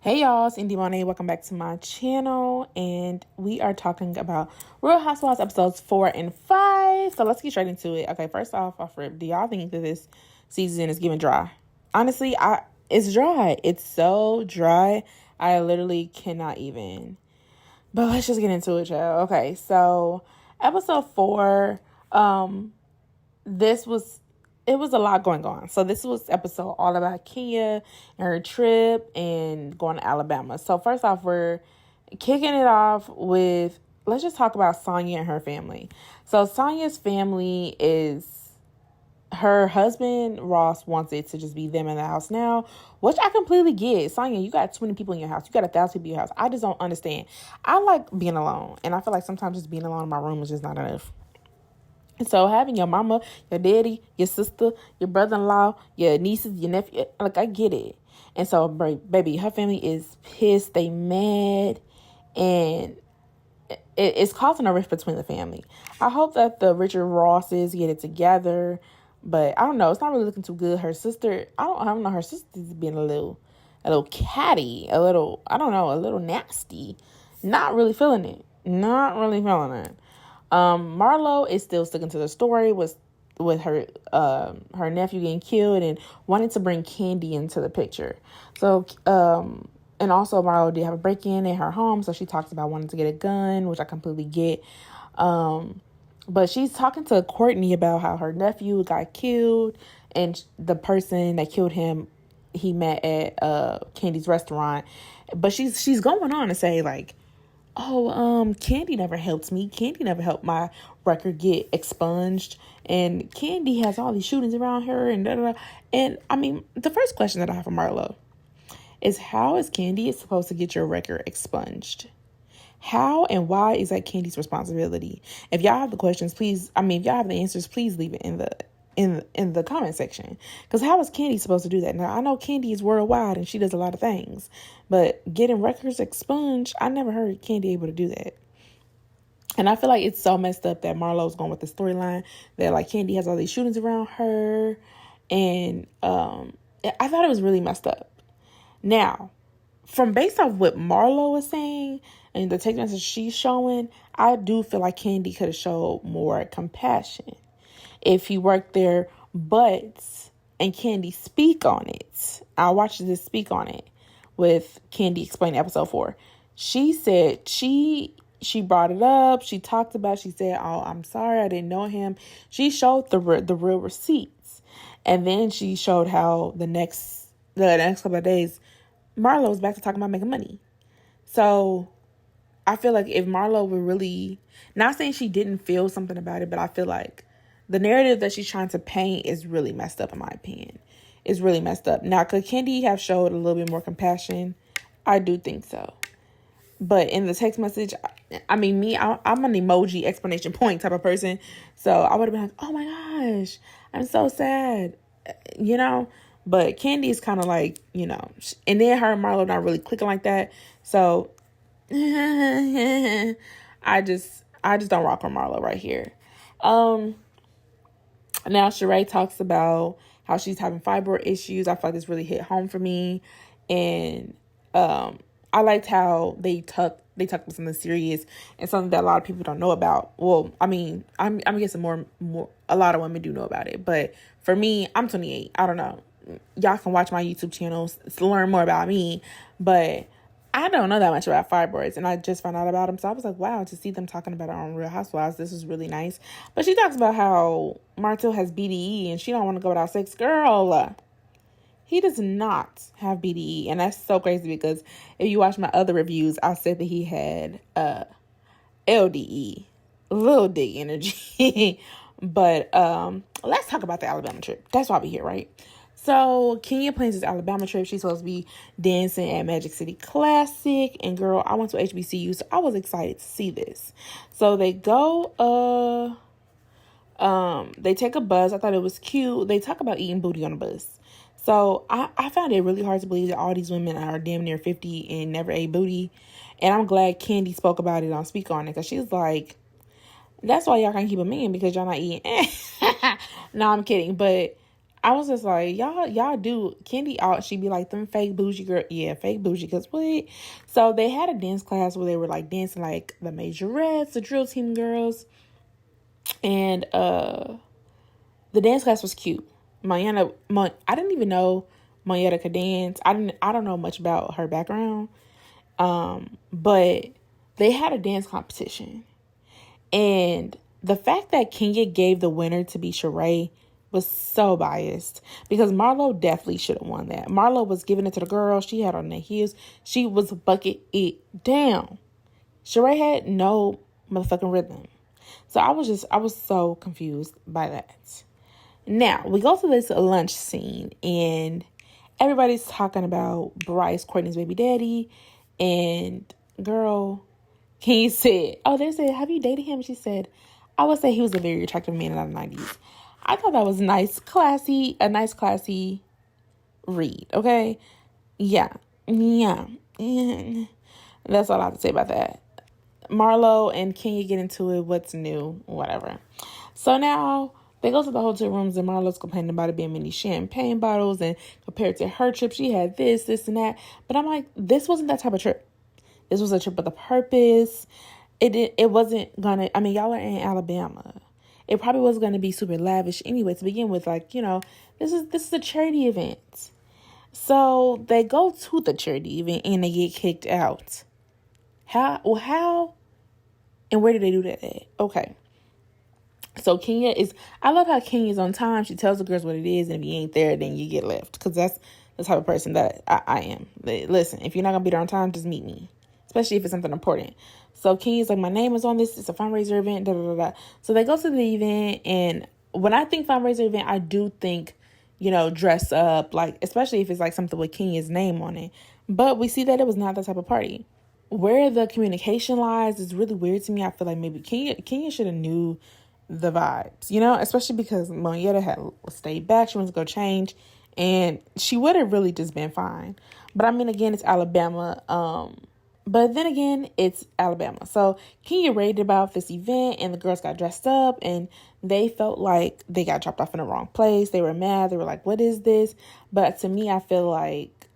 Hey y'all, it's Monee. Welcome back to my channel, and we are talking about Real Housewives episodes 4 and 5. So let's get straight into it. Okay, first off rip, do y'all think that this season is giving dry? Honestly, it's dry. It's so dry. I literally cannot even. But let's just get into it, y'all. Okay, so episode 4, it was a lot going on. So this was episode all about Kenya and her trip and going to Alabama. So first off, we're kicking it off with, let's just talk about Sonya and her family. So Sonya's family is, her husband, Ross, wants it to just be them in the house now, which I completely get. Sonya, you got 20 people in your house. You got 1,000 people in your house. I just don't understand. I like being alone. And I feel like sometimes just being alone in my room is just not enough. So having your mama, your daddy, your sister, your brother-in-law, your nieces, your nephew, like, I get it. And so, baby, her family is pissed. They mad. And it's causing a rift between the family. I hope that the Richard Rosses get it together. But I don't know. It's not really looking too good. Her sister, I don't know. Her sister's being a little catty, a little nasty. Not really feeling it. Marlo is still sticking to the story with her her nephew getting killed and wanting to bring Candy into the picture. So and also Marlo did have a break-in in her home, so she talks about wanting to get a gun, which I completely get. But she's talking to Courtney about how her nephew got killed, and the person that killed him he met at Candy's restaurant. But she's going on to say, like, Candy never helped me. Candy never helped my record get expunged. And Candy has all these shootings around her and da-da-da. And, I mean, the first question that I have for Marlo is, how is Candy supposed to get your record expunged? How and why is that Candy's responsibility? If y'all have the questions, please, if y'all have the answers, please leave it in the comment section. Because how is Candy supposed to do that? Now, I know Candy is worldwide and she does a lot of things, but getting records expunged, I never heard Candy able to do that. And I feel like it's so messed up that Marlo's going with the storyline that, like, Candy has all these shootings around her. And I thought it was really messed up. Now, from based off what Marlo is saying and the text message she's showing, I do feel like Candy could have showed more compassion if he worked there, and Candy speak on it. I watched this speak on it with Candy explaining episode 4. She said she brought it up. She talked about it. She said, "Oh, I'm sorry, I didn't know him." She showed the real receipts, and then she showed how the next couple of days, Marlo was back to talking about making money. So I feel like if Marlo were really, not saying she didn't feel something about it, but I feel like the narrative that she's trying to paint is really messed up, in my opinion. It's really messed up. Now, could Candy have showed a little bit more compassion? I do think so. But in the text message, I'm an emoji explanation point type of person. So I would have been like, oh my gosh, I'm so sad. But Candy is kind of like, and then her and Marlo not really clicking like that. So I just don't rock with Marlo right here. Now Sheree talks about how she's having fibroid issues. I feel like this really hit home for me. And I liked how they talked about something serious and something that a lot of people don't know about. Well, I'm guessing more a lot of women do know about it. But for me, I'm 28. I don't know. Y'all can watch my YouTube channels to learn more about me. But I don't know that much about fibroids, and I just found out about them. So I was like, wow, to see them talking about it on Real Housewives, this is really nice. But she talks about how Martel has BDE and she don't want to go without sex. Girl, he does not have BDE. And that's so crazy because if you watch my other reviews, I said that he had LDE, little dick energy. But let's talk about the Alabama trip. That's why we're here, right? So Kenya plans this Alabama trip. She's supposed to be dancing at Magic City Classic. And girl, I went to HBCU, so I was excited to see this. So they go, they take a bus. I thought it was cute. They talk about eating booty on a bus. So I found it really hard to believe that all these women are damn near 50 and never ate booty. And I'm glad Candy spoke about it on Speak On It, because she's like, that's why y'all can't keep a man, because y'all not eating. No, I'm kidding. But I was just like, y'all do. Candy, she'd be like, them fake bougie girl. Yeah, fake bougie. Because what? So they had a dance class where they were like dancing like the majorettes, the drill team girls. And the dance class was cute. I didn't even know Mayetta could dance. I don't know much about her background. But they had a dance competition. And the fact that Kenya gave the winner to be Sheree was so biased, because Marlo definitely should have won that. Marlo was giving it to the girl. She had on the heels. She was bucket it down. Sheree had no motherfucking rhythm. So I was so confused by that. Now, we go to this lunch scene, and everybody's talking about Bryce, Courtney's baby daddy, and girl, Kenya said, they said, have you dated him? She said, I would say he was a very attractive man in the 90s. I thought that was a nice, classy read, okay? Yeah. That's all I have to say about that. Marlo and Kenya get into it. What's new? Whatever. So now they go to the hotel rooms, and Marlo's complaining about it being many champagne bottles, and compared to her trip, she had this, and that. But I'm like, this wasn't that type of trip. This was a trip with a purpose. It wasn't gonna, I mean, y'all are in Alabama. It probably was gonna be super lavish anyway to begin with. Like, this is a charity event. So they go to the charity event and they get kicked out. How? And where did they do that at? Okay. So I love how Kenya's on time. She tells the girls what it is, and if you ain't there, then you get left. Because that's the type of person that I am. Listen, if you're not going to be there on time, just meet me. Especially if it's something important. So Kenya's like, my name is on this. It's a fundraiser event. Da, da, da, da. So they go to the event, and when I think fundraiser event, I do think, dress up. Like, especially if it's like something with Kenya's name on it. But we see that it was not that type of party. Where the communication lies is really weird to me. I feel like maybe Kenya should have knew the vibes, especially because Mayetta had stayed back. She wants to go change, and she would have really just been fine. But I mean, again, it's Alabama. But then again, it's Alabama. So Kenya raved about this event, and the girls got dressed up, and they felt like they got dropped off in the wrong place. They were mad. They were like, what is this? But to me, I feel like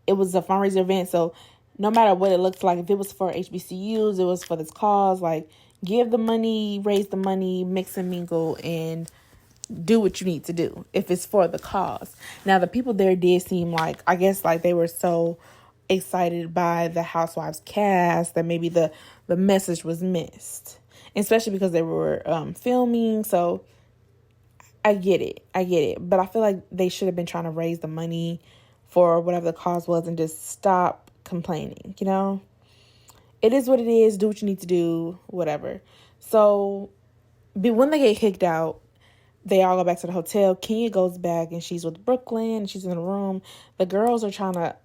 it was a fundraiser event. So no matter what it looks like, if it was for HBCUs, it was for this cause, like, give the money, raise the money, mix and mingle, and do what you need to do if it's for the cause. Now, the people there did seem like, I guess, like they were so excited by the Housewives cast that maybe the message was missed, especially because they were filming. So I get it. But I feel like they should have been trying to raise the money for whatever the cause was and just stop complaining, It is what it is. Do what you need to do, whatever. So when they get kicked out, they all go back to the hotel. Kenya goes back, and she's with Brooklyn. She's in the room. The girls are trying to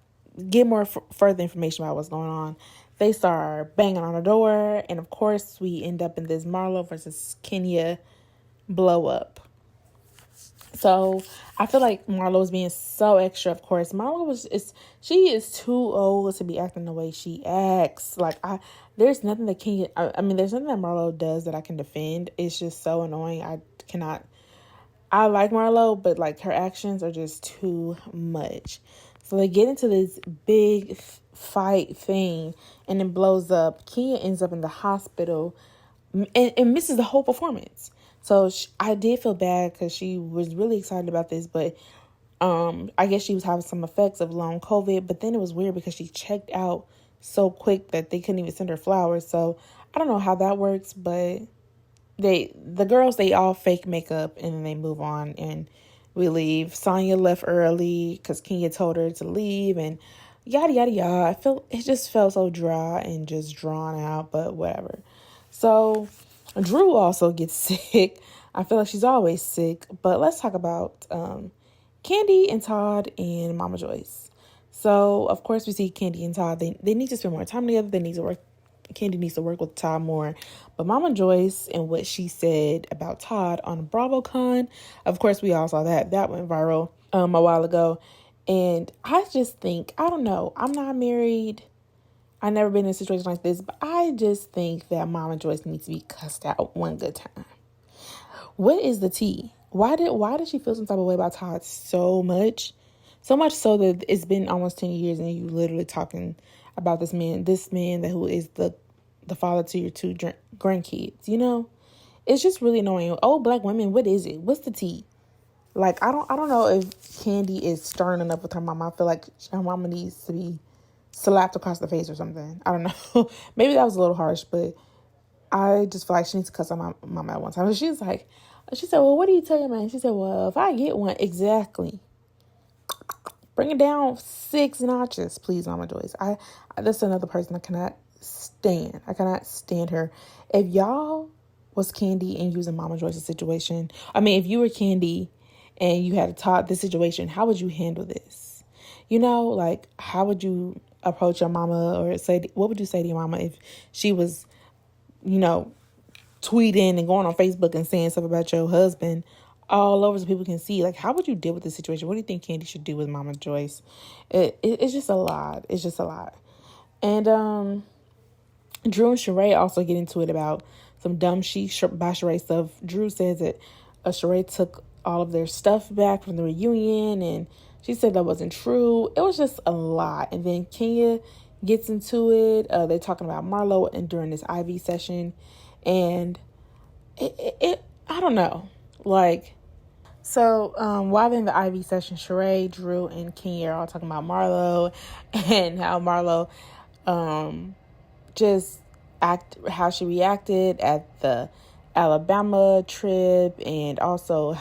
get more further information about what's going on. They start banging on the door, and of course, we end up in this Marlo versus Kenya blow up. So I feel like Marlo was being so extra. Of course, she is too old to be acting the way she acts. Like, there's nothing that there's nothing that Marlo does that I can defend. It's just so annoying. I like Marlo, but like her actions are just too much. So they get into this big fight thing, and it blows up. Kenya ends up in the hospital and misses the whole performance. So I did feel bad because she was really excited about this, but I guess she was having some effects of long COVID. But then it was weird because she checked out so quick that they couldn't even send her flowers. So I don't know how that works, but the girls, they all fake makeup, and then they move on, and we leave. Sonya left early because Kenya told her to leave, and yada yada yada. It just felt so dry and just drawn out, but whatever. So Drew also gets sick. I feel like she's always sick. But let's talk about Candy and Todd and Mama Joyce. So, of course, we see Candy and Todd. They need to spend more time together. They need to work. Candy needs to work with Todd more. But Mama Joyce and what she said about Todd on BravoCon, of course, we all saw that. That went viral a while ago. And I just think, I don't know. I'm not married. I've never been in a situation like this, but I just think that Mama Joyce needs to be cussed out one good time. What is the tea? why did she feel some type of way about Todd so much? So much so that it's been almost 10 years and you literally talking about this man that who is the father to your two grandkids, you know? It's just really annoying. Oh, black women, what is it? What's the tea? Like, I don't know if Kandi is stern enough with her mama. I feel like her mama needs to be slapped across the face or something. I don't know. Maybe that was a little harsh, but I just feel like she needs to cuss my mama at one time. She said, well, what do you tell your man? She said, well, if I get one, exactly. Bring it down 6 notches, please, Mama Joyce. That's another person I cannot stand. I cannot stand her. If y'all was Kandi and using Mama Joyce's situation, I mean, if you were Kandi and you had taught this situation, how would you handle this? You know, like, how would you approach your mama, or what would you say to your mama if she was, you know, tweeting and going on Facebook and saying stuff about your husband all over so people can see? Like, how would you deal with this situation? What do you think Kandi should do with Mama Joyce? It's just a lot. It's just a lot. And Drew and Sheree also get into it about some dumb by Sheree stuff. Drew says that Sheree took all of their stuff back from the reunion, and she said that wasn't true. It was just a lot. And then Kenya gets into it. They're talking about Marlo and during this IV session, and it I don't know, like. So, while in the IV session, Sheree, Drew, and Kenya are all talking about Marlo and how Marlo, how she reacted at the Alabama trip, and also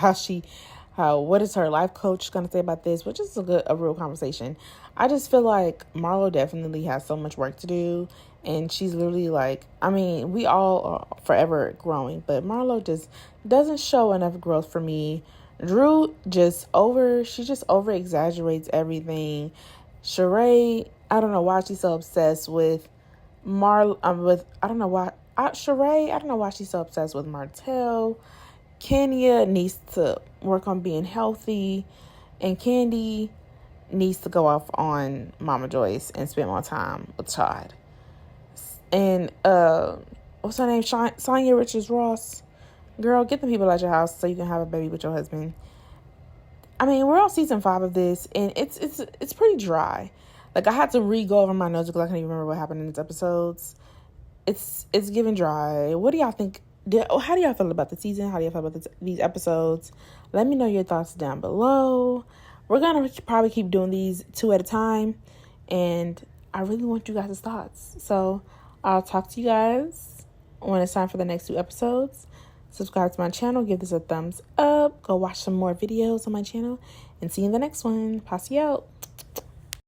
what is her life coach going to say about this, which is a real conversation. I just feel like Marlo definitely has so much work to do, and she's literally like, I mean, we all are forever growing, but Marlo just doesn't show enough growth for me. Drew just over exaggerates everything. Sheree, I don't know why she's so obsessed with Sheree, I don't know why she's so obsessed with Martell. Kenya needs to work on being healthy, and Kandi needs to go off on Mama Joyce and spend more time with Todd. And what's her name? Sonia Richards Ross. Girl, get the people at your house so you can have a baby with your husband. I mean, we're on season 5 of this, and it's pretty dry. Like, I had to re-go over my notes because I can't even remember what happened in these episodes. It's giving dry. What do y'all think? How do y'all feel about the season? How do y'all feel about these episodes? Let me know your thoughts down below. We're going to probably keep doing these 2 at a time, and I really want you guys' thoughts. So I'll talk to you guys when it's time for the next 2 episodes. Subscribe to my channel. Give this a thumbs up. Go watch some more videos on my channel. And see you in the next one. Posse out.